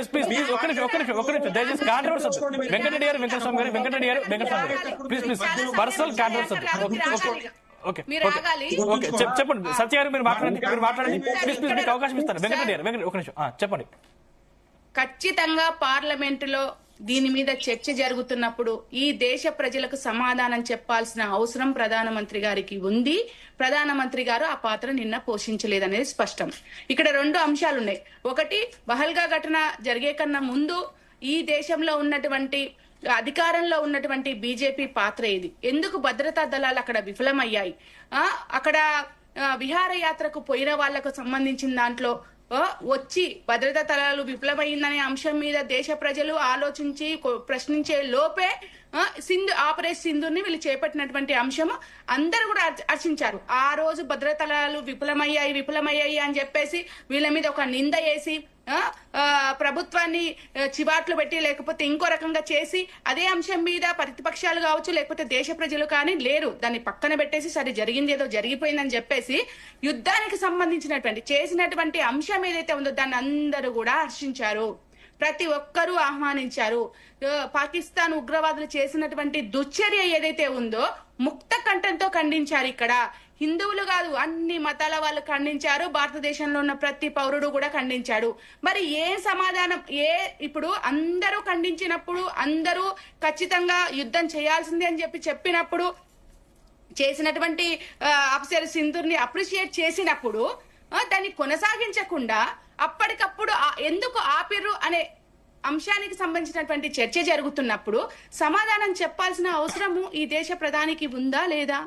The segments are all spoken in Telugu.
ప్లీజ్ ప్లీజ్ ప్లీజ్ ఒక్క నిమిషం దయచేసి కాంట్రవర్సీ వద్దు. వెంకటరెడ్డి గారు వెంకటస్వామి గారు ప్లీజ్ ప్లీజ్ పర్సనల్ కాంట్రవర్సీ వద్దు. ఓకే చెప్పండి సత్య గారు, మీరు మాట్లాడండి ప్లీజ్ మీకు అవకాశం ఇస్తాను. వెంకటరెడ్డి గారు ఒక నిమిషం చెప్పండి. ఖచ్చితంగా పార్లమెంటులో దీని మీద చర్చ జరుగుతున్నప్పుడు ఈ దేశ ప్రజలకు సమాధానం చెప్పాల్సిన అవసరం ప్రధానమంత్రి గారికి ఉంది. ప్రధానమంత్రి గారు ఆ పాత్ర నిన్న పోషించలేదనేది స్పష్టం. ఇక్కడ 2 అంశాలు ఉన్నాయి. ఒకటి, పహల్గా ఘటన జరిగే కన్నా ముందు ఈ దేశంలో ఉన్నటువంటి అధికారంలో ఉన్నటువంటి బీజేపీ పాత్ర ఇది. ఎందుకు భద్రతా దళాలు అక్కడ విఫలమయ్యాయి? అక్కడ విహారయాత్రకు పోయిన వాళ్లకు సంబంధించిన దాంట్లో వచ్చి భద్రతా దళాలు విఫలమైందనే అంశం మీద దేశ ప్రజలు ఆలోచించి ప్రశ్నించే లోపే ఆపరేషన్ సింధూర్ని వీళ్ళు చేపట్టినటువంటి అంశం అందరూ కూడా హర్షించారు. ఆ రోజు భద్రతా దళాలు విఫలమయ్యాయి అని చెప్పేసి వీళ్ళ మీద ఒక నింద వేసి ప్రభుత్వాన్ని చివాట్లు పెట్టి లేకపోతే ఇంకో రకంగా చేసి అదే అంశం మీద ప్రతిపక్షాలు కావచ్చు లేకపోతే దేశ ప్రజలు కానీ లేరు, దాన్ని పక్కన పెట్టేసి సరే జరిగింది ఏదో జరిగిపోయిందని చెప్పేసి యుద్ధానికి సంబంధించినటువంటి చేసినటువంటి అంశం ఏదైతే ఉందో దాన్ని అందరూ కూడా హర్షించారు. ప్రతి ఒక్కరూ ఆహ్వానించారు. పాకిస్తాన్ ఉగ్రవాదులు చేసినటువంటి దుశ్చర్య ఏదైతే ఉందో ముక్త కంఠంతో ఖండించారు. ఇక్కడ హిందువులు కాదు అన్ని మతాల వాళ్ళు ఖండించారు. భారతదేశంలో ఉన్న ప్రతి పౌరుడు కూడా ఖండించాడు. మరి ఏ సమాధానం ఇప్పుడు అందరూ ఖండించినప్పుడు అందరూ ఖచ్చితంగా యుద్ధం చేయాల్సిందే అని చెప్పినప్పుడు చేసినటువంటి ఆపరేషన్ సింధూర్ని అప్రిషియేట్ చేసినప్పుడు దాన్ని కొనసాగించకుండా అప్పటికప్పుడు ఎందుకు ఆపిర్రు అనే అంశానికి సంబంధించినటువంటి చర్చ జరుగుతున్నప్పుడు సమాధానం చెప్పాల్సిన అవసరము ఈ దేశ ప్రధానికి ఉందా లేదా?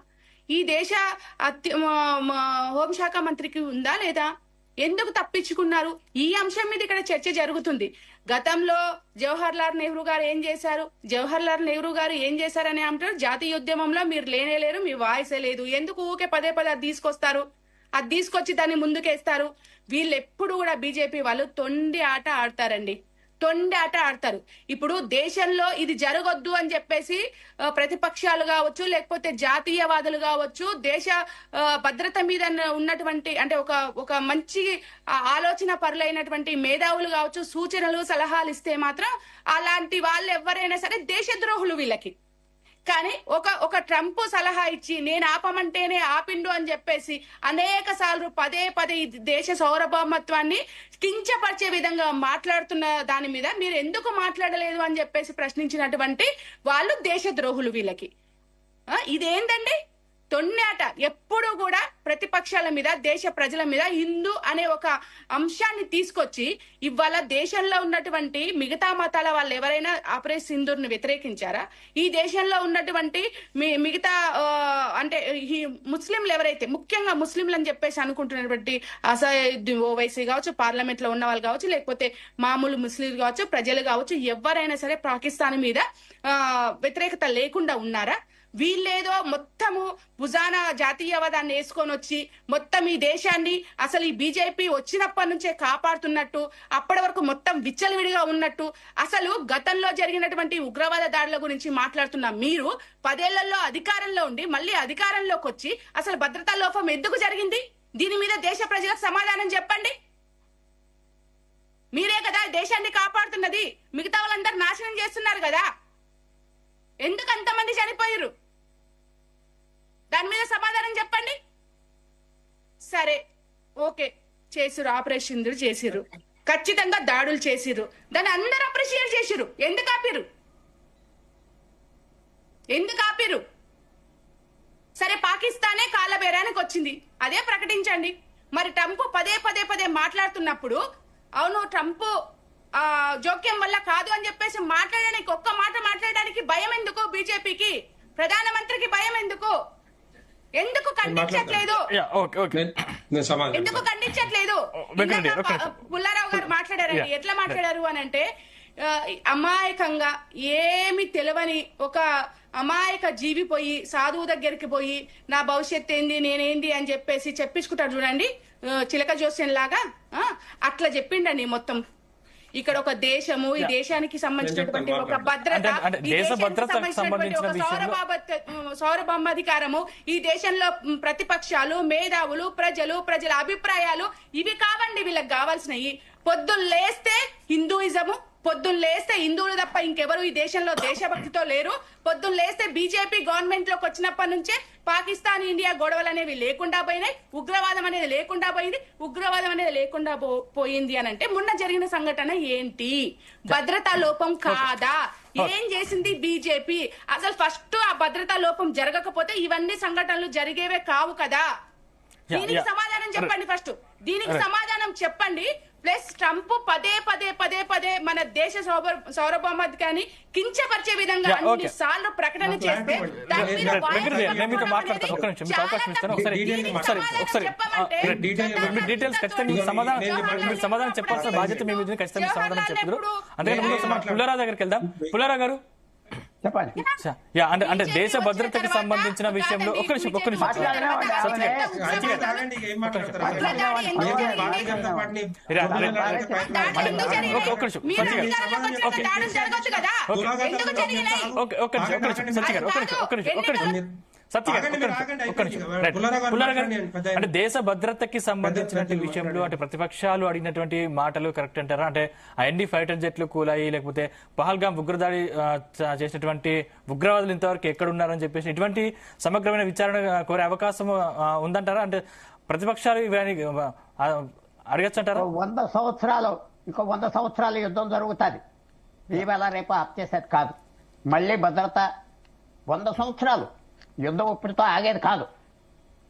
ఈ దేశ హోంశాఖ మంత్రికి ఉందా లేదా? ఎందుకు తప్పించుకున్నారు? ఈ అంశం మీద ఇక్కడ చర్చ జరుగుతుంది. గతంలో జవహర్ లాల్ నెహ్రూ గారు ఏం చేశారని అంటారు, జాతీయోద్యమంలో మీరు లేనేలేరు, మీ వాయిసే లేదు, ఎందుకు ఊకే పదే అది తీసుకొస్తారు, అది తీసుకొచ్చి దాన్ని ముందుకేస్తారు. వీళ్ళు ఎప్పుడు కూడా బీజేపీ వాళ్ళు తొండి ఆట ఆడతారండి. ఇప్పుడు దేశంలో ఇది జరగొద్దు అని చెప్పేసి ప్రతిపక్షాలు కావచ్చు లేకపోతే జాతీయవాదులు కావచ్చు దేశ భద్రత మీద ఉన్నటువంటి అంటే ఒక మంచి ఆలోచన పరులైనటువంటి మేధావులు కావచ్చు సూచనలు సలహాలు ఇస్తే మాత్రం అలాంటి వాళ్ళు ఎవరైనా సరే దేశద్రోహులు వీళ్ళకి. కానీ ఒక ట్రంప్ సలహా ఇచ్చి నేను ఆపమంటేనే ఆపిండు అని చెప్పేసి అనేక సార్లు పదే ఈ దేశ సార్వభౌమత్వాన్ని కించపరిచే విధంగా మాట్లాడుతున్న దాని మీద మీరు ఎందుకు మాట్లాడలేదు అని చెప్పేసి ప్రశ్నించినటువంటి వాళ్ళు దేశద్రోహులు వీళ్ళకి. ఇదేంటండి తొన్నాట? ఎప్పుడు కూడా ప్రతిపక్షాల మీద దేశ ప్రజల మీద హిందూ అనే ఒక అంశాన్ని తీసుకొచ్చి ఇవాళ దేశంలో ఉన్నటువంటి మిగతా మతాల వాళ్ళు ఎవరైనా ఆపరేషన్ సింధూర్ని వ్యతిరేకించారా? ఈ దేశంలో ఉన్నటువంటి మిగతా అంటే ముస్లింలు ఎవరైతే ముఖ్యంగా ముస్లింలు అని చెప్పేసి అనుకుంటున్నటువంటి ఓవైసీ కావచ్చు పార్లమెంట్ లో ఉన్న వాళ్ళు కావచ్చు లేకపోతే మామూలు ముస్లింలు కావచ్చు ప్రజలు కావచ్చు ఎవరైనా సరే పాకిస్తాన్ మీద వ్యతిరేకత లేకుండా ఉన్నారా? వీళ్ళేదో మొత్తము భుజాన జాతీయవాదాన్ని వేసుకొని వచ్చి మొత్తం ఈ దేశాన్ని అసలు ఈ బీజేపీ వచ్చినప్పటి నుంచే కాపాడుతున్నట్టు అప్పటి వరకు మొత్తం విచ్చలవిడిగా ఉన్నట్టు అసలు గతంలో జరిగినటువంటి ఉగ్రవాద దాడుల గురించి మాట్లాడుతున్న మీరు 10 ఏళ్లలో అధికారంలో ఉండి మళ్ళీ అధికారంలోకి వచ్చి అసలు భద్రతా లోపం ఎందుకు జరిగింది? దీని మీద దేశ ప్రజలకు సమాధానం చెప్పండి. మీరే కదా దేశాన్ని కాపాడుతున్నది, మిగతా వాళ్ళందరూ నాశనం చేస్తున్నారు కదా. ఎందుకు అంతమంది చనిపోయారు? దాని మీద సమాధానం చెప్పండి. సరే ఓకే చేసిరు, ఆపరేషన్ సింధూర్ చేసిరు, ఖచ్చితంగా దాడులు చేసిరు, దాన్ని అందరూ అప్రిషియేట్ చేసిరు. ఎందుకు ఆపిరు? సరే పాకిస్తానే కాళ్ళబేరానికి వచ్చింది, అదే ప్రకటించండి. మరి ట్రంప్ పదే మాట్లాడుతున్నప్పుడు అవును ట్రంప్ జోక్యం వల్ల కాదు అని చెప్పేసి మాట్లాడడానికి ఒక్క మాట మాట్లాడడానికి భయం ఎందుకు? బీజేపీకి ప్రధానమంత్రికి భయం ఎందుకు? ఎందుకు ఖండించట్లేదు? పుల్లారావు గారు మాట్లాడారండి. ఎట్లా మాట్లాడారు అని అంటే అమాయకంగా ఏమి తెలియని ఒక అమాయక జీవి పోయి సాధువు దగ్గరికి పోయి నా భవిష్యత్ ఏంది నేనేంది అని చెప్పేసి చెప్పించుకుంటాడు చూడండి, చిలక జోస్యం లాగా అట్లా చెప్పిండండి. మొత్తం ఇక్కడ ఒక దేశము, ఈ దేశానికి సంబంధించినటువంటి ఒక భద్రత, సార్వభౌమాధికారము, ఈ దేశంలో ప్రతిపక్షాలు, మేధావులు, ప్రజల అభిప్రాయాలు ఇవి కావండి వీళ్ళకి కావాల్సినవి. పొద్దున్న లేస్తే హిందూయిజము, పొద్దున్న లేస్తే హిందువులు తప్ప ఇంకెవరు ఈ దేశంలో దేశభక్తితో లేరు. పొద్దున్న లేస్తే బీజేపీ గవర్నమెంట్ లోకి వచ్చినప్పటి నుంచే పాకిస్తాన్ ఇండియా గొడవలు అనేవి లేకుండా పోయినాయి, ఉగ్రవాదం అనేది లేకుండా పోయింది. ఉగ్రవాదం అనేది లేకుండా పోయింది అని అంటే మొన్న జరిగిన సంఘటన ఏంటి? భద్రతా లోపం కాదా? ఏం చేసింది బీజేపీ? అసలు ఫస్ట్ ఆ భద్రతా లోపం జరగకపోతే ఇవన్నీ సంఘటనలు జరిగేవే కావు కదా. దీనికి సమాధానం చెప్పండి. ఫస్ట్ దీనికి సమాధానం చెప్పండి. ప్లస్ ట్రంప్ పదే పదే పదే పదే మన దేశ సార్వభౌమాధికారాన్ని కించపరిచే విధంగా అన్ని సార్లు ప్రకటన చేస్తే సమాధానం చెప్పాల్సిన బాధ్యత మీ మీద, ఖచ్చితంగా సమాధానం చెప్తారు. అందుకని పుల్లారావు దగ్గరికి వెళ్దాం. పుల్లారావు గారు చెప్పండి. అంటే దేశ భద్రతకి సంబంధించిన విషయంలో ఒక్క నిమిషం అంటే దేశ భద్రతకి సంబంధించిన విషయంలో అంటే ప్రతిపక్షాలు అడిగినటువంటి మాటలు కరెక్ట్ అంటారా? అంటే ఐఎన్డీ ఫైటర్ జెట్లు కూలాయి, లేకపోతే పహల్గాం ఉగ్రదాడి చేసినటువంటి ఉగ్రవాదులు ఇంతవరకు ఎక్కడున్నారని చెప్పేసి ఇటువంటి సమగ్రమైన విచారణ కోరే అవకాశం ఉందంటారా? అంటే ప్రతిపక్షాలు ఇవన్నీ అడగచ్చంటారా? 100 సంవత్సరాలు ఇంకో 100 సంవత్సరాలు యుద్ధం జరుగుతుంది. ఈవేళ రేపు ఆప్ చేసేది కాదు. మళ్ళీ భద్రత 100 సంవత్సరాలు యుద్ధం ఇప్పటితో ఆగేది కాదు.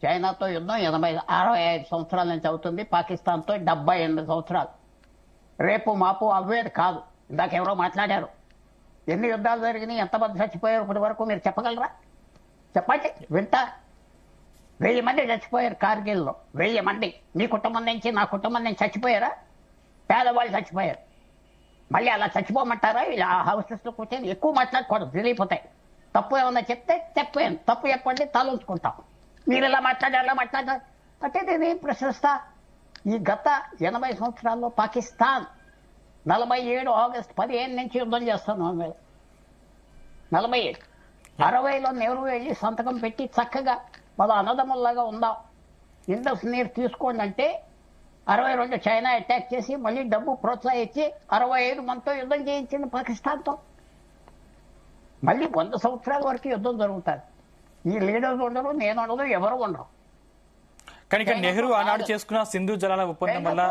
చైనాతో యుద్ధం 65 సంవత్సరాల నుంచి అవుతుంది. పాకిస్తాన్తో 78 సంవత్సరాలు. రేపు మాపు అవ్వేది కాదు. ఇందాక ఎవరో మాట్లాడారు, ఎన్ని యుద్ధాలు జరిగినాయి, ఎంతమంది చచ్చిపోయారు ఇప్పటి వరకు మీరు చెప్పగలరా? చెప్పండి, వింటా. 1000 మంది చచ్చిపోయారు కార్గిల్లో. 1000 మంది మీ కుటుంబం నుంచి, నా కుటుంబం నుంచి చచ్చిపోయారా? పేదవాళ్ళు చచ్చిపోయారు. మళ్ళీ అలా చచ్చిపోమంటారా? ఇలా హౌసెస్లో కూర్చొని ఎక్కువ మాట్లాడకూడదు, తెలియపోతాయి. తప్పు ఏమన్నా చెప్తే చెప్పాను, తప్పు చెప్పండి, తలంచుకుంటాం. మీరు ఇలా మాట్లాడారు అంటే నేను ప్రశ్నిస్తా. ఈ గత 80 సంవత్సరాల్లో పాకిస్తాన్ 47 ఆగస్టు 15 నుంచి యుద్ధం చేస్తాను. 47 60లో నెహ్రూ వెళ్ళి సంతకం పెట్టి చక్కగా మన అన్నదమ్ముల్లాగా ఉందాం, ఇండస్ నీరు తీసుకోండి అంటే 62 చైనా అటాక్ చేసి మళ్ళీ డబ్బు ప్రోత్సహించి 65 మనతో యుద్ధం చేయించింది పాకిస్తాన్తో. మళ్ళీ 100 సంవత్సరాల వరకు యుద్ధం జరుగుతుంది. ఈ లీడర్స్ ఉండరు, నేను ఉండదు, ఎవరు ఉండరు. కానీ నెహ్రూ ఆనాడు చేసుకున్న సింధు జలాల ఒప్పందం వల్ల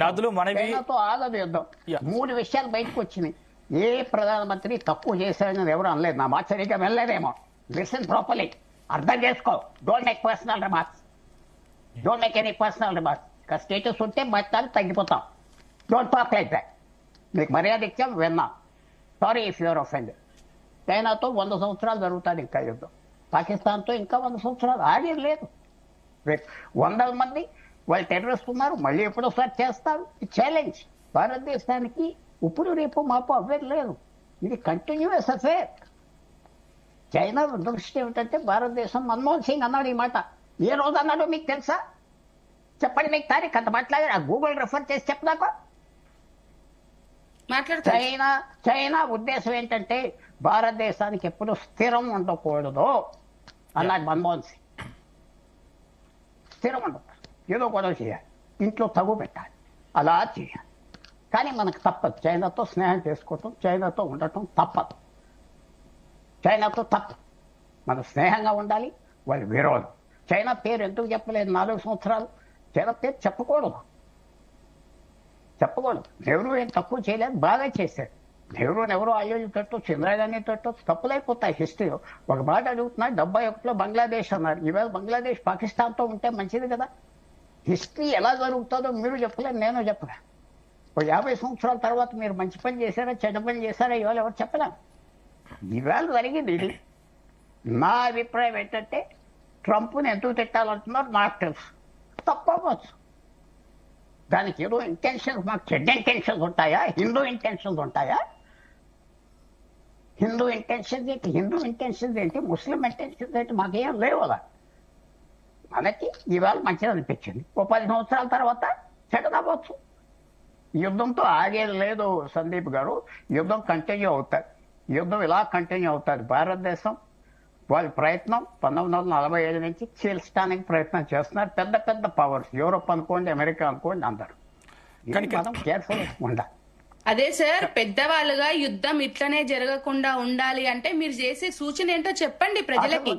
నదులు మనవి ఆగదు యుద్ధం. 3 విషయాలు బయటకు వచ్చినాయి. ఏ ప్రధానమంత్రి తక్కువ చేశారని ఎవరు అనలేదు. నా మాట సరిగ్గా వెళ్ళలేదేమో. లిసన్ ప్రాపర్లీ, అర్థం చేసుకో. Don't make personal remarks, don't make any personal remarks. Status ఉంటే మాట్లాడి తగ్గిపోతాం. Don't talk like that. మీకు మర్యాద ఇచ్చాం, విన్నా. Sorry if you are offended. చైనాతో 100 సంవత్సరాలు జరుగుతుంది ఇంకా యుద్ధం. పాకిస్తాన్తో ఇంకా 100 సంవత్సరాలు ఆగేది లేదు. రేపు 100 మంది వాళ్ళు టెర్రరిస్ట్ ఉన్నారు, మళ్ళీ ఎప్పుడోసారి చేస్తారు. ఛాలెంజ్ భారతదేశానికి ఇప్పుడు రేపు మాపు అవ్వేది లేదు. ఇది కంటిన్యూస్ అఫేర్. చైనా దృష్టి ఏమిటంటే భారతదేశం, మన్మోహన్ సింగ్ అన్నాడు ఈ మాట. ఏ రోజు అన్నాడో మీకు తెలుసా? చెప్పండి, మీకు తారీఖు అంత మాట్లాడారు. ఆ గూగుల్ రెఫర్ చేసి చెప్పినాక చైనా ఉద్దేశం ఏంటంటే భారతదేశానికి ఎప్పుడు స్థిరం ఉండకూడదు అన్నాడు మన్మోహన్ సింగ్. స్థిరం ఉండదు, ఏదో గొడవ చేయాలి, ఇంట్లో తగు పెట్టాలి, అలా చేయాలి. కానీ మనకు తప్పదు. చైనాతో స్నేహం చేసుకోవటం, చైనాతో ఉండటం తప్పదు. చైనాతో తప్పదు. మనం స్నేహంగా ఉండాలి, వాళ్ళు విరోధం. చైనా పేరు ఎందుకు చెప్పలేదు 4 సంవత్సరాలు? చైనా పేరు చెప్పకూడదు. నెహ్రూ ఏం తక్కువ చేయలేదు, బాగా చేశాడు. నెహ్రూని ఎవరో అయ్యోజు పెట్టవచ్చు, ఇందిరాగాంధీ పెట్టవచ్చు, తప్పులైపోతాయి హిస్టరీలో. ఒక మాట అడుగుతున్నా, 71లో బంగ్లాదేశ్ అన్నారు. ఈవేళ బంగ్లాదేశ్ పాకిస్తాన్తో ఉంటే మంచిది కదా. హిస్టరీ ఎలా జరుగుతుందో మీరు చెప్పలేదు, నేను చెప్పలే. ఒక 50 సంవత్సరాల తర్వాత మీరు మంచి పని చేశారా, చెడ్డ పని చేశారా, ఇవాళ ఎవరు చెప్పలేం. ఈవేళ జరిగింది ఇది. నా అభిప్రాయం ఏంటంటే ట్రంప్ని ఎందుకు తిట్టాలంటున్నారు నాకు తెలుసు. తప్పవచ్చు, దానికి ఏదో ఇంటెన్షన్స్, మాకు చెడ్డ ఇంటెన్షన్స్ ఉంటాయా? హిందూ ఇంటెన్షన్స్ ఉంటాయా? హిందూ ఇంటెన్షన్స్ ఏంటి, ముస్లిం ఇంటెన్షన్స్ ఏంటి? మాకేం లేవు అలా. మనకి ఇవాళ మంచిది అనిపించింది. ఓ 10 సంవత్సరాల తర్వాత చెడ్డదవ్వచ్చు. యుద్ధంతో ఆగేది లేదు సందీప్ గారు. యుద్ధం కంటిన్యూ అవుతుంది. యుద్ధం ఇలా కంటిన్యూ అవుతుంది. భారతదేశం వాళ్ళ ప్రయత్నం 1947 నుంచి చీల్చడానికి ప్రయత్నం చేస్తున్నారు. పెద్ద పెద్ద పవర్స్, యూరోప్ అనుకోండి, అమెరికా అనుకోండి, అందరు. కానీ- మనం కేర్ఫుల్ ఉండాలి. అదే సార్, పెద్దవాళ్ళుగా యుద్ధం ఇట్లనే జరగకుండా ఉండాలి అంటే మీరు చేసే సూచన ఏంటో చెప్పండి ప్రజలకి.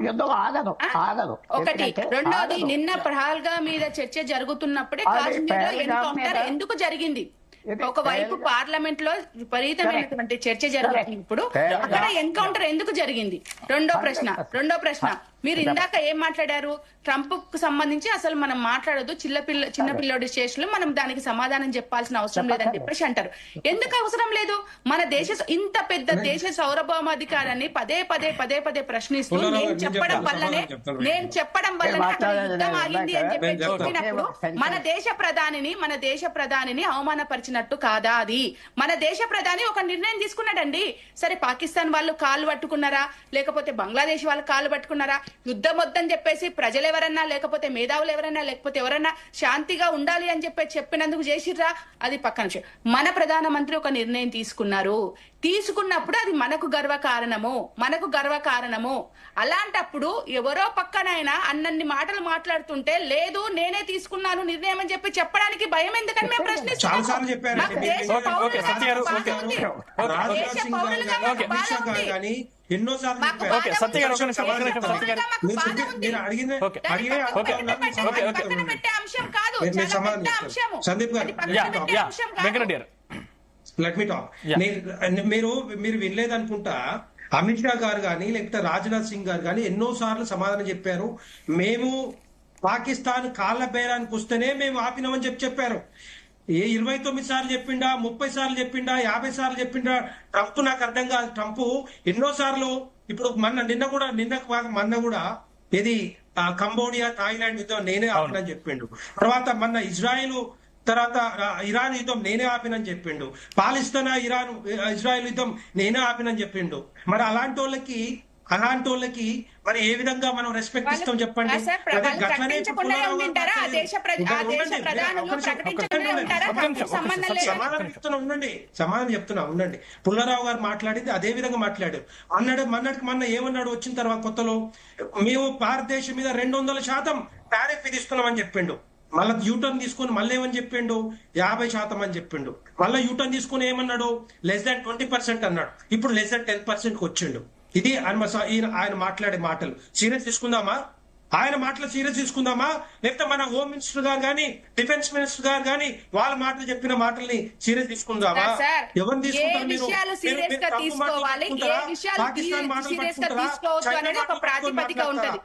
యుద్ధం ఆగదు ఆగదు. ఒకటి. ఎందుకంటే రెండోది, ఆగదు. నిన్న పహల్గా మీద చర్చ జరుగుతున్నప్పుడే అది కాశ్మీర్ లో పహల్గామ్ ఎన్కౌంటర్ మీద- ఎందుకు జరిగింది? ఇది ఒకవైపు పహల్గామ్ పార్లమెంట్ లో విపరీతమైనటువంటి చర్చ జరుగుతున్నప్పుడు పహల్గామ్ అక్కడ ఎన్కౌంటర్ ఎందుకు జరిగింది? రెండో ప్రశ్న మీరు ఇందాక ఏం మాట్లాడారు? ట్రంప్ కు సంబంధించి అసలు మనం మాట్లాడదు, చిన్న పిల్లోడి స్టేషన్లో మనం దానికి సమాధానం చెప్పాల్సిన అవసరం లేదని చెప్పేసి అంటారు. ఎందుకు అవసరం లేదు? మన దేశ ఇంత పెద్ద దేశ సార్వభౌమాధికారాన్ని పదే పదే ప్రశ్నిస్తూ నేను చెప్పడం వల్లనే యుద్ధం ఆగింది అని చెప్పి చెప్పినప్పుడు మన దేశ ప్రధానిని అవమానపరిచినట్టు కాదా అది? మన దేశ ప్రధాని ఒక నిర్ణయం తీసుకున్నాడండి. సరే, పాకిస్తాన్ వాళ్ళు కాళ్ళు పట్టుకున్నారా, లేకపోతే బంగ్లాదేశ్ వాళ్ళు కాళ్ళు పట్టుకున్నారా, యుద్ధం వద్దని చెప్పేసి ప్రజలు ఎవరన్నా, లేకపోతే మేధావులు ఎవరన్నా, లేకపోతే ఎవరన్నా శాంతిగా ఉండాలి అని చెప్పినందుకు చేసిర్రా? అది పక్కన విషయం. మన ప్రధానమంత్రి ఒక నిర్ణయం తీసుకున్నప్పుడు అది మనకు గర్వకారణము. అలాంటప్పుడు ఎవరో పక్కనైనా అన్నన్ని మాటలు మాట్లాడుతుంటే లేదు నేనే తీసుకున్నాను నిర్ణయం అని చెప్పడానికి భయం ఎందుకని మేము చాలాసార్లు చెప్పారు. ఓకే, సత్య గారు, ఓకే. రాజ్నాథ్ సింగ్ గారు కానీ, అమిత్ షా గారు కానీ ఎన్నోసార్లు చెప్పారు. ఓకే, సత్య గారు, ఒక నిమిషం, సత్య గారు. మీరు అడిగిన ఓకే. అడిగే అంశం కాదు, మీరు సమాధానం చెప్తారు. సందీప్ గారు, వెంకటరెడ్డి గారు, లెట్ మీ టాక్. మీరు వినలేదనుకుంటా. అమిత్ షా గారు కానీ, లేకపోతే రాజ్నాథ్ సింగ్ గారు కానీ ఎన్నోసార్లు సమాధానం చెప్పారు. మేము పాకిస్తాన్ కాళ్ళ బేరానికి వస్తేనే మేము ఆపినామని చెప్పారు. 29 సార్లు చెప్పిండా, 30 సార్లు చెప్పిండా, 50 సార్లు చెప్పిండా ట్రంప్ నాకు అర్థం కాదు. ట్రంప్ ఎన్నోసార్లు, ఇప్పుడు మొన్న కూడా ఇది కంబోడియా, థాయిలాండ్ యుద్ధం నేనే ఆపినని చెప్పిండు. తర్వాత మొన్న ఇజ్రాయెల్ తర్వాత ఇరాన్ యుద్ధం నేనే ఆపినని చెప్పిండు. పాలిస్తాన్ ఇజ్రాయెల్ యుద్ధం నేనే ఆపినని చెప్పిండు. మరి అలాంటి వాళ్ళకి మరి ఏ విధంగా మనం రెస్పెక్ట్ ఇస్తాం చెప్పండి? సమాధానం చెప్తున్నా ఉండండి. పుల్లారావు గారు మాట్లాడింది అదే విధంగా మాట్లాడారు. మొన్న ఏమన్నాడు వచ్చిన తర్వాత కొత్తలో? మేము భారతదేశం మీద 200% టారిఫ్ విధిస్తున్నామని చెప్పిండు. మళ్ళీ యూటర్న్ తీసుకొని మళ్ళీ ఏమని చెప్పిండు? 50% అని చెప్పిండు. మళ్ళీ యూటర్న్ తీసుకొని ఏమన్నాడు? <20% అన్నాడు. ఇప్పుడు <10% వచ్చిండు. ఇది ఆయన మాట్లాడే మాటలు సీరియస్ తీసుకుందామా? ఆయన మాటలు సీరియస్ తీసుకుందామా? లేకపోతే మన హోమ్ మినిస్టర్ గారు కానీ, డిఫెన్స్ మినిస్టర్ గారు కానీ వాళ్ళ మాటలు చెప్పిన మాటల్ని సీరియస్ తీసుకుందామా? ఎవరు తీసుకుంటారు? మీరు పాకిస్తాన్ మాటలు పట్టుకుంటారా?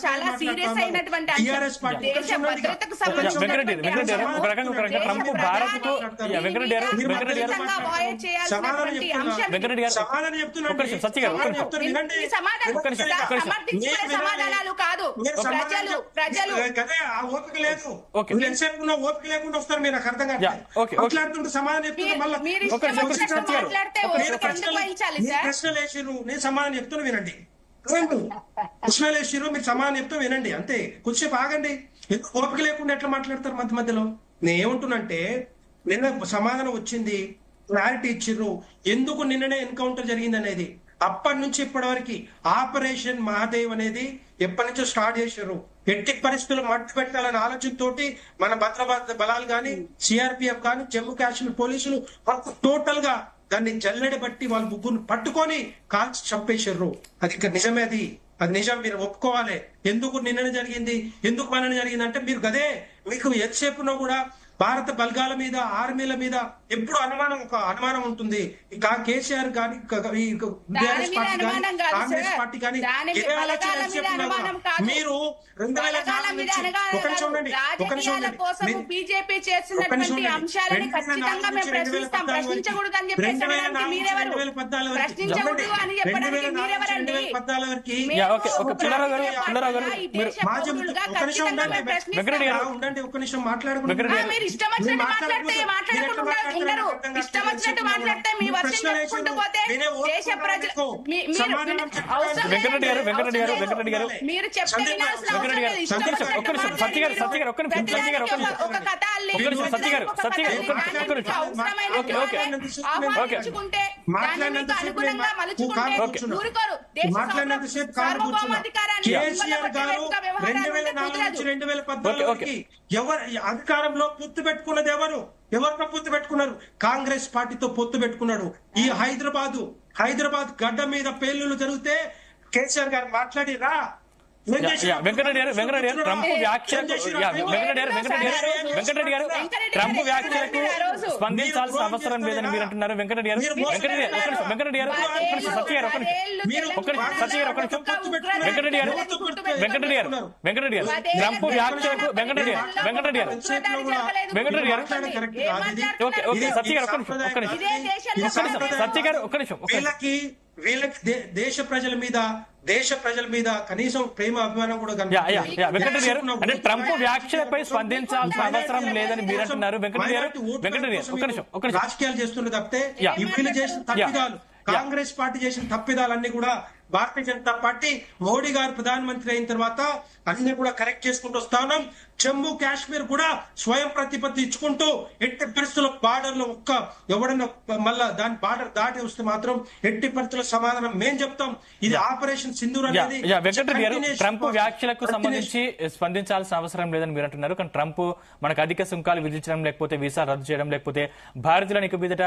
చాలా సీరియస్ అయినటువంటి దేశ భద్రతకు సంబంధించిన ట్రంప్ భారత్ కు సమాధానాలు కాదు. ప్రజలు ఓపిక లేదు, ఓపిక లేకుండా వస్తారు. మీరు నాకు అర్థం కాదు. మాట్లాడుతుంటే సమాధానం చెప్తున్నా. మళ్ళీ ప్రశ్నలు వేసిరు, నేను సమాధానం చెప్తున్నా వినండి. ప్రశ్నలు వేసిరు, మీరు సమాధానం చెప్తూ వినండి. అంతే, కొద్దిసేపు ఆగండి. ఎందుకు ఓపిక లేకుండా ఎట్లా మాట్లాడతారు మధ్యలో? నేను ఏమంటున్నంటే, నిన్న సమాధానం వచ్చింది, క్లారిటీ ఇచ్చిర్రు ఎందుకు నిన్ననే ఎన్కౌంటర్ జరిగింది అనేది. అప్పటి నుంచి ఇప్పటి వరకు ఆపరేషన్ మహాదేవ్ అనేది ఎప్పటి నుంచో స్టార్ట్ చేశారు. ఎట్టి పరిస్థితులు మట్టి పెట్టాలనే ఆలోచనతోటి మన భద్రతా బలాలు కానీ, సిఆర్పిఎఫ్ కానీ, జమ్మూ కాశ్మీర్ పోలీసులు టోటల్ గా దాన్ని జల్లెడ బట్టి వాళ్ళ ముగ్గురు పట్టుకొని కాల్చి చంపేశారు. అది నిజమే, అది నిజం. మీరు ఒప్పుకోవాలి. ఎందుకు నిన్న జరిగింది, ఎందుకు మన జరిగింది అంటే మీరు గదే మీకు ఎంతసేపునో కూడా భారత బలగాల మీద, ఆర్మీల మీద ఎప్పుడు అనుమానం ఉంటుంది. కేసీఆర్ కానీ, కాంగ్రెస్ పార్టీ కానీ మీరు 2004 నుంచి ఒక నిమిషం ఉండండి. బీజేపీ చేస్తున్నటువంటి అంశాలను ఖచ్చితంగా మేము ప్రశ్నిస్తాం. ప్రశ్నించకూడదని చెప్పేసి ఉండండి. ఒక్క నిమిషం మాట్లాడుకుంటే ఇష్టం వచ్చినట్టు మాట్లాడితే మాట్లాడకుండా ఇష్టం వచ్చినట్టు మాట్లాడితే మీ వర్షం చెప్పుకుంటూ పోతే దేశ ప్రజలు మీరు చెప్తే వినాల్సిన అవసరం లేదు. ఒక కథ అల్లి ఆహ్వానించుకుంటే అనుగుణంగా మలుచుకుంటే ఊరుకోరు. దేశ సార్వభౌమాధికారాన్ని కేసీఆర్ గారు 2004 నుంచి 2014 ఎవరు అధికారంలో పొత్తు పెట్టుకున్నది ఎవరితో పొత్తు పెట్టుకున్నారు? కాంగ్రెస్ పార్టీతో పొత్తు పెట్టుకున్నాడు. ఈ హైదరాబాద్ గడ్డ మీద పేలుళ్లు జరిగితే కేసీఆర్ గారు మాట్లాడిరా? వెంకటరెడ్డి గారు ట్రంప్ వ్యాఖ్యలకు ట్రంప్ వ్యాఖ్యలకు స్పందించాల్సిన అవసరం లేదని మీరు అంటున్నారు. వెంకటరెడ్డి గారు సత్య గారు ట్రంప్ వ్యాఖ్యలకు వెంకటరెడ్డి గారు సత్య గారు ఒక్క నిమిషం వీళ్ళకి దేశ ప్రజల మీద కనీసం ప్రేమ అభిమానం కూడా వెంకటరెడ్డి గారు అంటే ట్రంప్ వ్యాఖ్యలపై స్పందించాల్సిన అవసరం లేదని మీరు అంటున్నారు. వెంకటరెడ్డి గారు రాజకీయాలు చేస్తున్న తప్పితే వీళ్ళు చేసిన తప్పిదాలు, కాంగ్రెస్ పార్టీ చేసిన తప్పిదాలన్నీ కూడా భారతీయ జనతా పార్టీ మోడీ గారు ప్రధానమంత్రి అయిన తర్వాత అన్ని కూడా కరెక్ట్ చేసుకుంటూ వస్తా ఉన్నాం. జమ్మూ కాశ్మీర్ కూడా స్వయం ప్రతిపత్తి ఇచ్చుకుంటూ ఎట్టి పరిస్థితుల్లో బార్డర్ లో ఎవడన్నా మళ్ళా దాని బార్డర్ దాటి వస్తే మాత్రం ఎట్టి పరిస్థితుల్లో సమాధానం మేం చెప్తాం. ఇది ఆపరేషన్ సింధూర్ అనేది. వెంకటరెడ్డి గారు ట్రంప్ వ్యాఖ్యలకు సంబంధించి స్పందించాల్సిన అవసరం లేదని మీరు అంటున్నారు. కానీ ట్రంప్ మనకు అధిక సుంకాలు విధించడం, లేకపోతే వీసా రద్దు చేయడం, లేకపోతే భారతీయుల నికబిదట